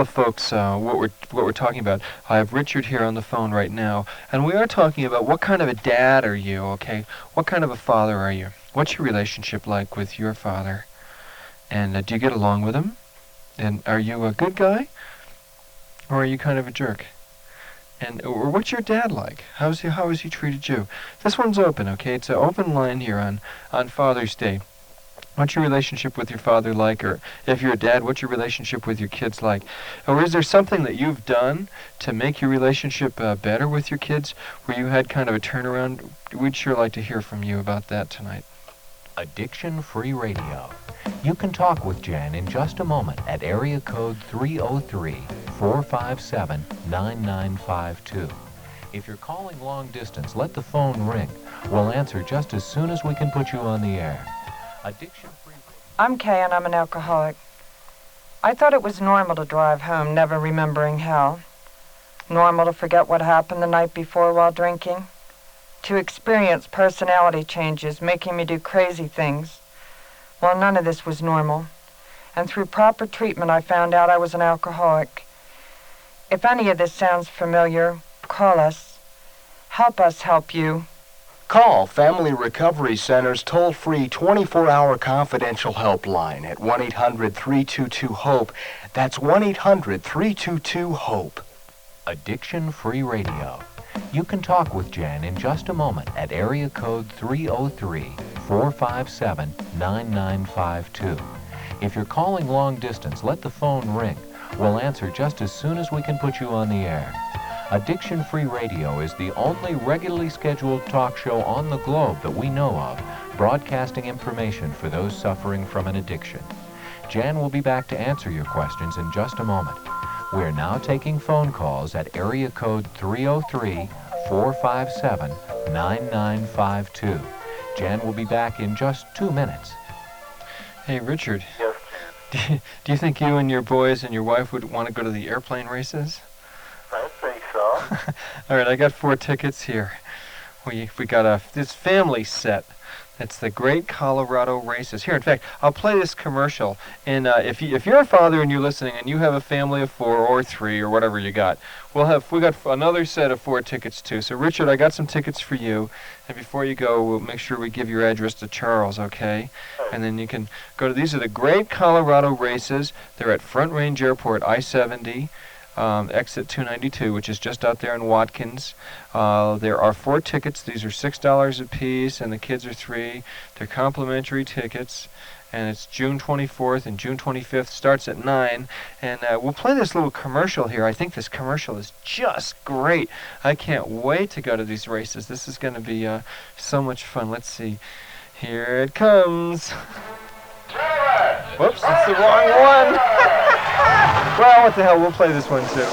Speaker 1: folks what we're talking about. I have Richard here on the phone right now, and we are talking about what kind of a dad are you, okay? What kind of a father are you? What's your relationship like with your father? And do you get along with him? And are you a good guy, or are you kind of a jerk? And or what's your dad like? How has he treated you? This one's open, okay? It's an open line here on Father's Day. What's your relationship with your father like? Or if you're a dad, what's your relationship with your kids like? Or is there something that you've done to make your relationship better with your kids, where you had kind of a turnaround? We'd sure like to hear from you about that tonight.
Speaker 2: Addiction Free Radio. You can talk with Jann in just a moment at area code 303-457-9952. If you're calling long distance, let the phone ring. We'll answer just as soon as we can put you on the air. Addiction Free Radio.
Speaker 10: I'm Kay, and I'm an alcoholic. I thought it was normal to drive home, never remembering how. Normal to forget what happened the night before while drinking. To experience personality changes, making me do crazy things. Well, none of this was normal. And through proper treatment, I found out I was an alcoholic. If any of this sounds familiar, call us. Help us help you.
Speaker 4: Call Family Recovery Center's toll-free 24-hour confidential helpline at 1-800-322-HOPE. That's 1-800-322-HOPE.
Speaker 2: Addiction Free Radio. You can talk with Jann in just a moment at area code 303-457-9952. If you're calling long distance, let the phone ring. We'll answer just as soon as we can put you on the air. Addiction Free Radio is the only regularly scheduled talk show on the globe that we know of, broadcasting information for those suffering from an addiction. Jann will be back to answer your questions in just a moment. We're now taking phone calls at area code 303-457-9952. Jann will be back in just 2 minutes.
Speaker 1: Hey, Richard.
Speaker 7: Yes,
Speaker 1: Do you think you and your boys and your wife would want to go to the airplane races?
Speaker 7: I think so.
Speaker 1: All right, I got 4 tickets here. We got this family set. It's the Great Colorado Races. Here, in fact, I'll play this commercial. And if you're a father and you're listening and you have a family of 4 or 3 or whatever you got, we got another set of 4 tickets too. So, Richard, I got some tickets for you. And before you go, we'll make sure we give your address to Charles, okay? And then you can go to these are the Great Colorado Races. They're at Front Range Airport, I-70. Exit 292, which is just out there in Watkins. There are 4 tickets. These are $6 a piece, and the kids are 3. They're complimentary tickets, and it's June 24th and June 25th. Starts at 9, and we'll play this little commercial here. I think this commercial is just great. I can't wait to go to these races. This is going to be so much fun. Let's see. Here it comes. Whoops, it's the wrong one. Well, what the hell, we'll play this one too.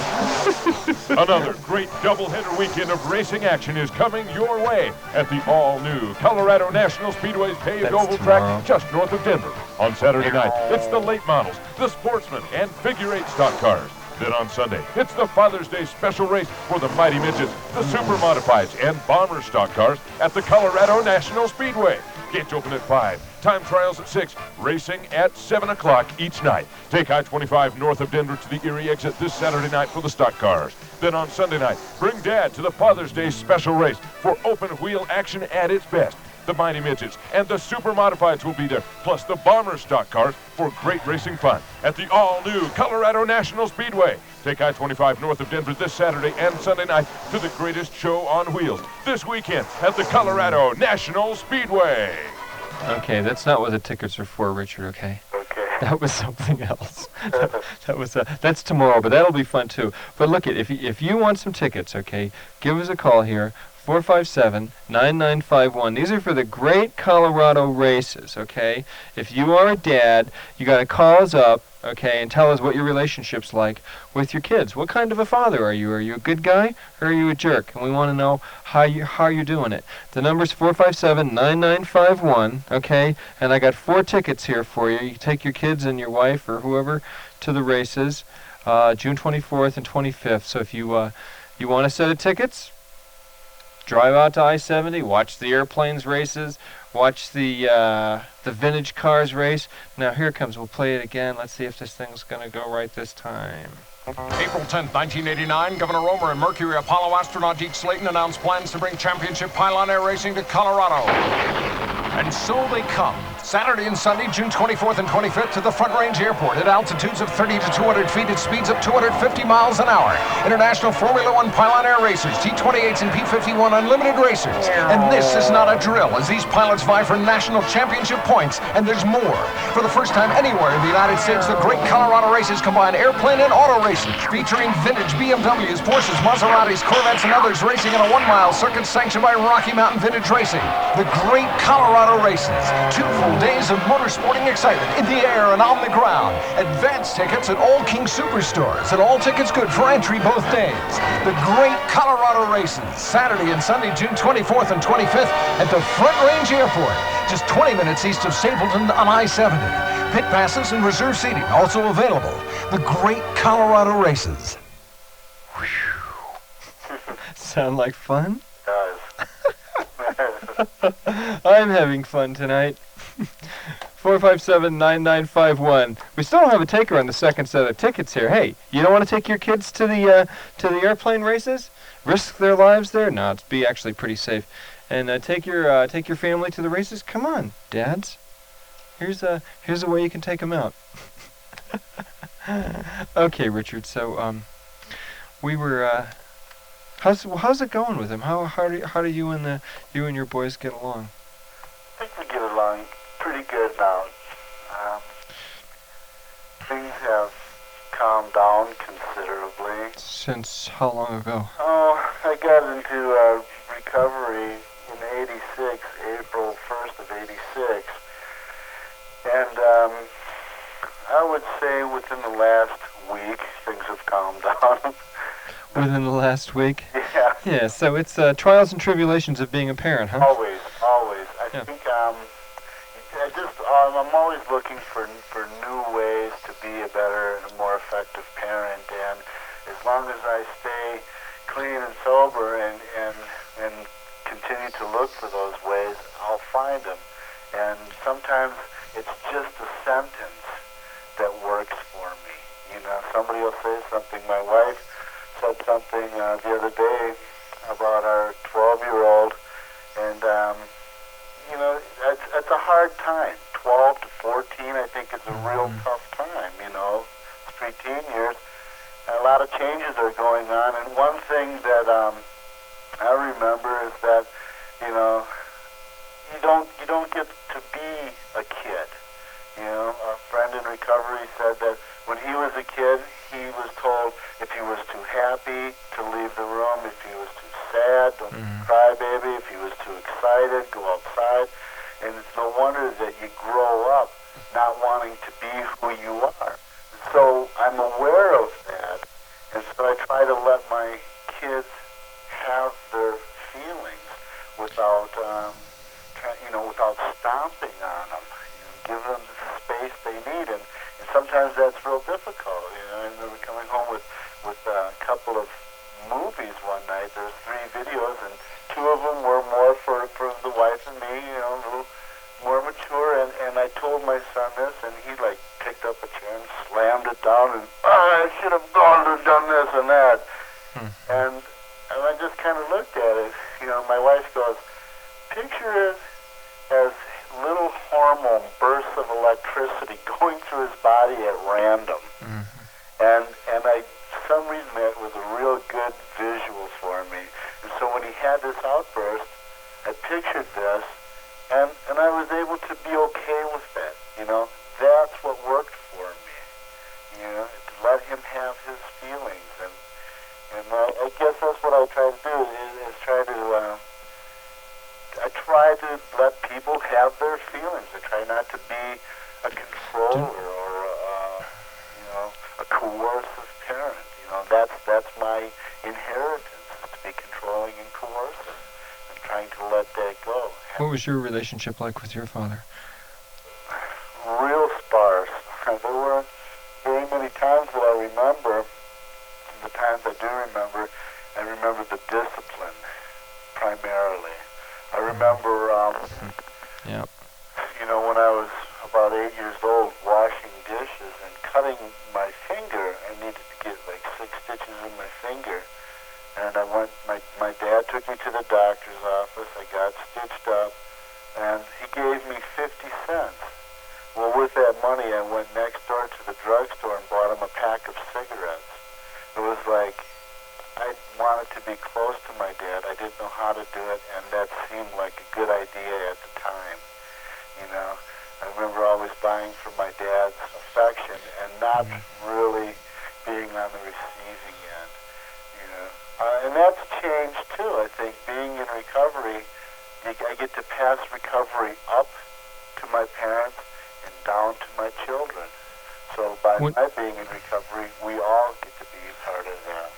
Speaker 8: Another great doubleheader weekend of racing action is coming your way at the all-new Colorado National Speedway's paved oval track just north of Denver. On Saturday night, it's the late models, the sportsmen, and figure-8 stock cars. Then on Sunday, it's the Father's Day special race for the Mighty Midgets, the Super Modifieds, and Bomber stock cars at the Colorado National Speedway. Gates open at 5. Time trials at 6. Racing at 7 o'clock each night. Take I-25 north of Denver to the Erie exit this Saturday night for the stock cars. Then on Sunday night, bring Dad to the Father's Day special race for open wheel action at its best. The Mighty Midgets and the Super Modifieds will be there, plus the Bomber stock cars for great racing fun at the all-new Colorado National Speedway. Take I-25 north of Denver this Saturday and Sunday night to the greatest show on wheels this weekend at the Colorado National Speedway.
Speaker 1: Okay, that's not what the tickets are for, Richard, okay?
Speaker 7: Okay.
Speaker 1: That was something else. That's tomorrow, but that'll be fun too. But look, if you want some tickets, okay, give us a call here. 457-9951. These are for the Great Colorado Races, okay? If you are a dad, you got to call us up, okay, and tell us what your relationship's like with your kids. What kind of a father are you? Are you a good guy or are you a jerk? And we want to know how you're doing it. The number's 457-9951, okay? And I got 4 tickets here for you. You can take your kids and your wife or whoever to the races, June 24th and 25th. So if you want a set of tickets, drive out to I-70, watch the airplanes races, watch the vintage cars race. Now here it comes. We'll play it again. Let's see if this thing's going to go right this time.
Speaker 8: April 10th, 1989, Governor Romer and Mercury Apollo astronaut Deke Slayton announced plans to bring championship pylon air racing to Colorado. And so they come. Saturday and Sunday, June 24th and 25th, to the Front Range Airport at altitudes of 30 to 200 feet at speeds of 250 miles an hour. International Formula One pylon air racers, T28s and P51 unlimited racers. And this is not a drill, as these pilots vie for national championship points, and there's more. For the first time anywhere in the United States, the Great Colorado Races combine airplane and auto racing, featuring vintage BMWs, Porsches, Maseratis, Corvettes, and others racing in a 1-mile circuit sanctioned by Rocky Mountain Vintage Racing. The Great Colorado Races. 2 full days of motorsporting excitement in the air and on the ground. Advance tickets at all King Superstores, and all tickets good for entry both days. The Great Colorado Races, Saturday and Sunday, June 24th and 25th at the Front Range Airport, just 20 minutes east of Stapleton on I-70. Pit passes and reserved seating also available. The Great Colorado Races.
Speaker 1: Sound like fun?
Speaker 7: Does.
Speaker 1: I'm having fun tonight. 457-9951. We still don't have a taker on the second set of tickets here. Hey, you don't want to take your kids to the airplane races? Risk their lives there? No, it's be actually pretty safe. And take your family to the races. Come on, dads. Here's a way you can take them out. Okay, Richard. So we were. How's it going with him? How do you and your boys get along?
Speaker 7: I think we get along pretty good now. Things have calmed down considerably.
Speaker 1: Since how long ago?
Speaker 7: Oh, I got into recovery in '86, April 1st of '86, and I would say within the last week things have calmed down.
Speaker 1: Within the last week?
Speaker 7: Yeah.
Speaker 1: Yeah, so it's trials and tribulations of being a parent, huh?
Speaker 7: Always. I think I'm always looking for new ways to be a better and a more effective parent, and as long as I stay clean and sober and continue to look for those ways, I'll find them. And sometimes it's just a sentence that works for me. You know, somebody will say something. My wife said something the other day about our 12-year-old, and you know, it's a hard time. 12 to 14, I think, is a real tough time. You know, it's preteen years. A lot of changes are going on, and one thing that I remember is that, you know, you don't get to be a kid. You know, a friend in recovery said that when he was a kid, he was told if he was too happy to leave the room, if he was too sad, don't cry, baby. If he was too excited, go outside. And it's no wonder that you grow up not wanting to be who you are. So I'm aware of that, and so I try to let my kids have their feelings without, without stomping on them. Give them the space they need, and sometimes that's real difficult. You know, I remember coming home with a couple of movies one night. There's 3 videos, and 2 of them were more for the wife and me, you know, a little more mature, and I told my son this, and he like picked up a chair and slammed it down, and I should have gone and done this and that. And I just kind of looked at it. You know, my wife goes, picture it as little hormone bursts of electricity going through his body at random. And for some reason that was a real good visual for me. And so when he had this outburst, I pictured this, and I was able to be okay with that. You know, that's what worked for me. You know, to let him have his feelings, and I guess that's what I try to do is try to let people have their feelings. I try not to be a controller or a coercive parent. You know, that's my inheritance, to be controlling and coercive, and trying to let that go.
Speaker 1: What was your relationship like with your father?
Speaker 7: Real sparse. There weren't very many times that I remember. The times I do remember, I remember the discipline primarily. I remember
Speaker 1: Yeah.
Speaker 7: You know, when I was about 8 years old, washing dishes and cutting my finger, I needed to get like 6 stitches in my finger. And I went, my dad took me to the doctor's office. I got stitched up, and he gave me 50 cents. Well, with that money, I went next door to the drugstore and bought him a pack of cigarettes. It was like, I wanted to be close to my dad. I didn't know how to do it, and that seemed like a good idea at the time. You know, I remember always buying from my dad's affection and not really being on the receiving end. You know, and that's changed too. I think being in recovery, I get to pass recovery up to my parents and down to my children. So by my being in recovery, we all get to be a part of that.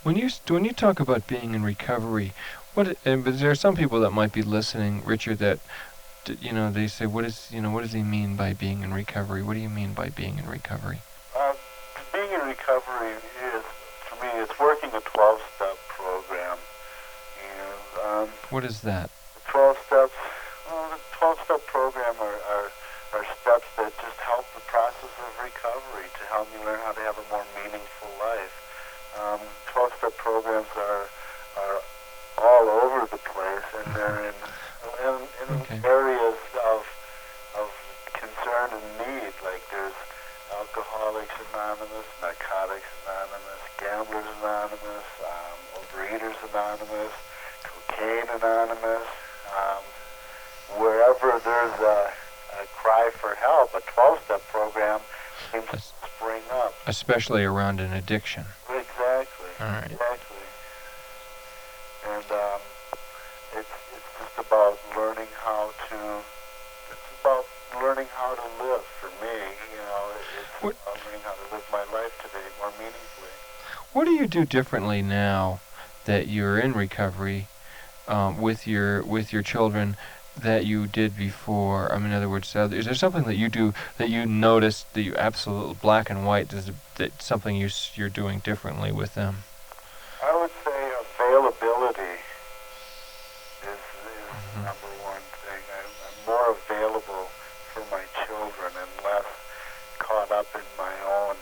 Speaker 1: When you talk about being in recovery, but there are some people that might be listening, Richard, that they say, what does he mean by being in recovery? What do you mean by being in recovery?
Speaker 7: Being in recovery is, for me, it's working a 12-step program. You know,
Speaker 1: what is that?
Speaker 7: 12 steps. Well, the 12-step program are steps that just help the process of recovery to help you learn how to have a more meaningful life. 12-step programs are all over the place, and they're in areas of concern and need. Like there's Alcoholics Anonymous, Narcotics Anonymous, Gamblers Anonymous, Overeaters Anonymous, Cocaine Anonymous. Wherever there's a cry for help, a 12-step program seems to spring up.
Speaker 1: Especially around an addiction.
Speaker 7: Exactly.
Speaker 1: All right.
Speaker 7: Exactly. And it's just about learning how to. It's about learning how to live. For me, you know, it's about learning how to live my life today more meaningfully.
Speaker 1: What do you do differently now that you're in recovery with your children that you did before? I mean, in other words, is there something that you do that you notice that you absolutely black and white? That something you're doing differently with them?
Speaker 7: I would say availability is number one thing. I'm more available for my children and less caught up in my own,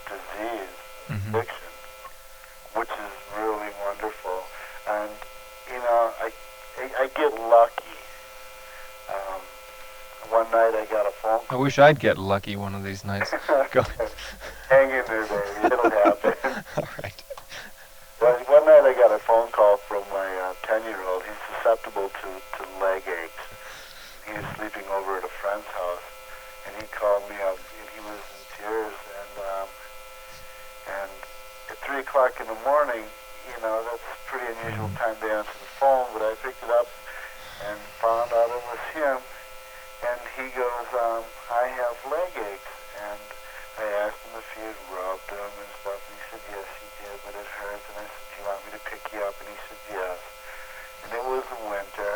Speaker 7: disease, addiction, which is really wonderful. And, I get lucky. One night I got a phone call.
Speaker 1: I wish I'd get lucky one of these nights. Go ahead.
Speaker 7: Hang in there, baby. It'll happen.
Speaker 1: All right.
Speaker 7: Well, one night I got a phone call from my 10-year-old. He's susceptible to leg aches. He was sleeping over at a friend's house, and he called me up, and he was in tears. And at 3 o'clock in the morning, that's a pretty unusual time to answer the phone, but I picked it up and found out it was him. And he goes, I have leg aches. And I asked him if he had rubbed them and stuff, and he said, yes, he did, but it hurts. And I said, do you want me to pick you up? And he said, yes. And it was winter,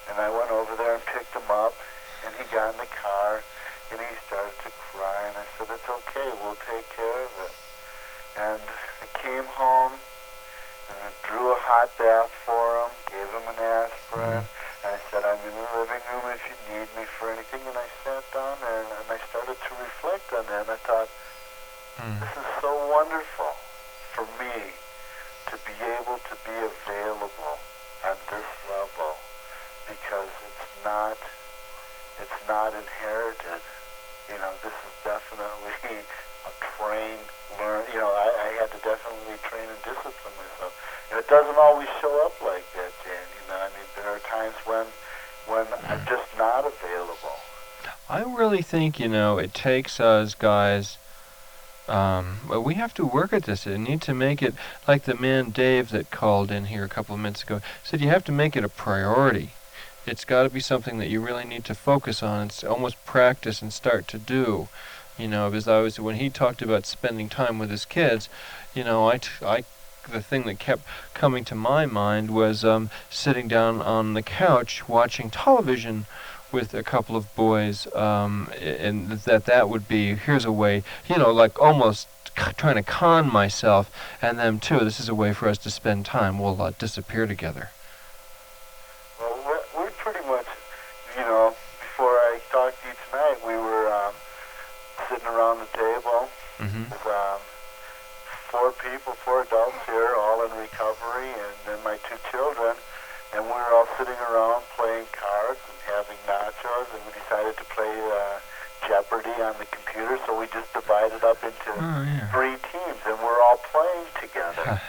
Speaker 7: and I went over there and picked him up, and he got in the car, and he started to cry, and I said, it's okay, we'll take care of it. And I came home, and I drew a hot bath for him, gave him an aspirin, and I said, I'm in the living room if you need me for anything. And I sat down there, and I started to reflect on that, and I thought, this is so wonderful for me to be able to be available at this level, because it's not inherited. This is definitely a trained, I had to definitely train and discipline myself. And it doesn't always show up like that, Jan. There are times when I'm just not available.
Speaker 1: I really think, it takes us guys, we have to work at this. We need to make it, like the man Dave that called in here a couple of minutes ago, said you have to make it a priority. It's got to be something that you really need to focus on. It's almost practice and start to do. Because when he talked about spending time with his kids, the thing that kept coming to my mind was sitting down on the couch watching television with a couple of boys, and that would be, here's a way, like almost trying to con myself and them too. This is a way for us to spend time. We'll disappear together.
Speaker 7: Well, we pretty much around the table.
Speaker 1: Mm-hmm.
Speaker 7: With, 4 people, 4 adults here, all in recovery, and then my 2 children. And we were all sitting around playing cards and having nachos, and we decided to play Jeopardy on the computer, so we just divided up into 3 teams, and we're all playing together.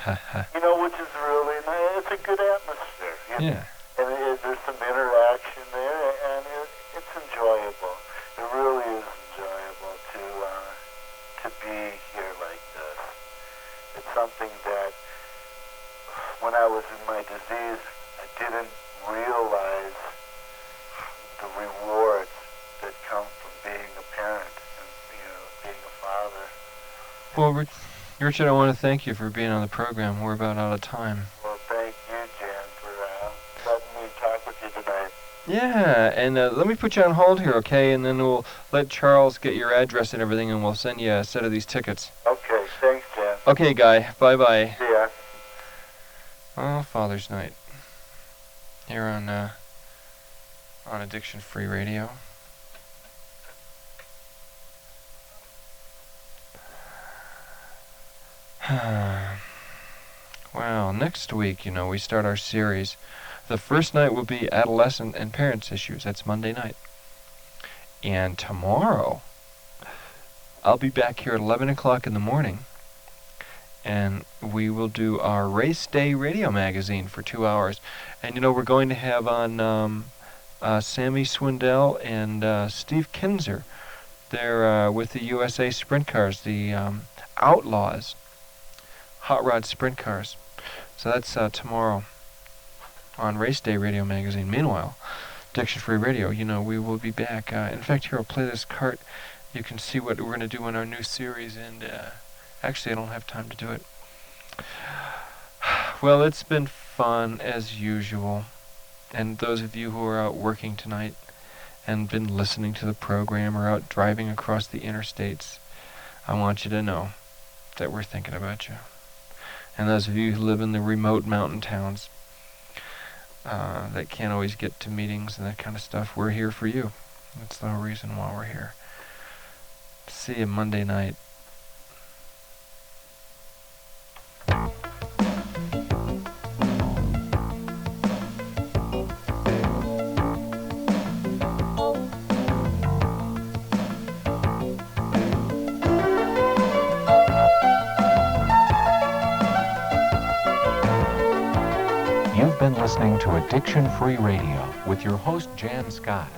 Speaker 7: You know, which is really nice. It's a good atmosphere.
Speaker 1: Yeah.
Speaker 7: And there's some interaction there, and it's enjoyable. It really is enjoyable to be here like this. It's something that, when I was in my disease, I didn't realize the rewards that come from being a parent and, being a father.
Speaker 1: Well, Richard, I want to thank you for being on the program. We're about out of time.
Speaker 7: Well, thank you, Jan, for letting me talk with you tonight.
Speaker 1: Yeah, and let me put you on hold here, okay? And then we'll let Charles get your address and everything, and we'll send you a set of these tickets.
Speaker 7: Okay, thanks, Jan.
Speaker 1: Okay, Guy. Bye-bye.
Speaker 7: See ya.
Speaker 1: Well, Father's Night. Here on Addiction Free Radio. Well, next week, we start our series. The first night will be adolescent and parents issues. That's Monday night. And tomorrow, I'll be back here at 11 o'clock in the morning, and we will do our Race Day radio magazine for 2 hours. And, we're going to have on Sammy Swindell and Steve Kinzer. They're with the USA Sprint Cars, the Outlaws, hot rod sprint cars. So that's tomorrow on Race Day Radio Magazine. Meanwhile, Addiction Free Radio, we will be back. In fact, here, I'll play this cart. You can see what we're going to do in our new series, and actually, I don't have time to do it. Well, it's been fun, as usual. And those of you who are out working tonight and been listening to the program or out driving across the interstates, I want you to know that we're thinking about you. And those of you who live in the remote mountain towns that can't always get to meetings and that kind of stuff, we're here for you. That's the whole reason why we're here. See you Monday night.
Speaker 2: You've been listening to Addiction Free Radio with your host, Jann Scott.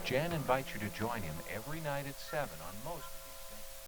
Speaker 2: Jann invites you to join him every night at 7 on most